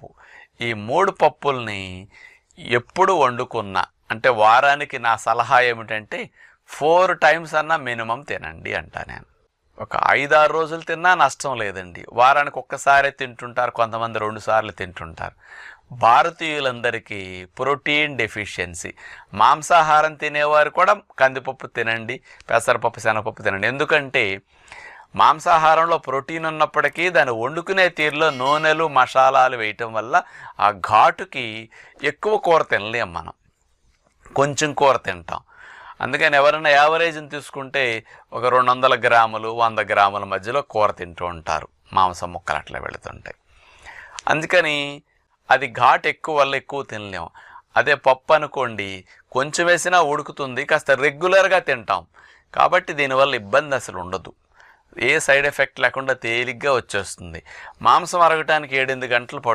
పప్పు. ఈ 3 పప్పుల్ని ఎప్పుడు వండుకున్నా అంటే వారానికి నా సలహా ఏమిటంటే 4 టైమ్స్ అన్నా మినిమం తినండి అంటా నేను. ఒక 5-6 రోజులు తిన్నా నష్టం లేదండి. వారానికి ఒక్కసారే తింటుంటారు, కొంతమంది 2 సార్లు తింటుంటారు. భారతీయులందరికీ ప్రోటీన్ డెఫిషియన్సీ. మాంసాహారం తినేవారు కూడా కందిపప్పు తినండి, పెసరపప్పు, శనగపప్పు తినండి. ఎందుకంటే మాంసాహారంలో ప్రోటీన్ ఉన్నప్పటికీ దాన్ని వండుకునే తీరులో నూనెలు, మసాలాలు వేయటం వల్ల ఆ ఘాటుకి ఎక్కువ కూర తినలేం మనం, కొంచెం కూర తింటాం. అందుకని ఎవరైనా యావరేజ్ని తీసుకుంటే ఒక 200 గ్రాములు 100 గ్రాముల మధ్యలో కూర తింటూ ఉంటారు, మాంసం ముక్కలు అట్లా వెళుతుంటాయి. అందుకని అది ఘాటు ఎక్కువ వల్ల ఎక్కువ తినలేము. అదే పప్పు అనుకోండి, కొంచెం వేసినా ఉడుకుతుంది, కాస్త రెగ్యులర్గా తింటాం కాబట్టి దీనివల్ల ఇబ్బంది అసలు ఉండదు, ఏ సైడ్ ఎఫెక్ట్ లేకుండా తేలిగ్గా వచ్చేస్తుంది. మాంసం అరగటానికి 7-8 గంటలు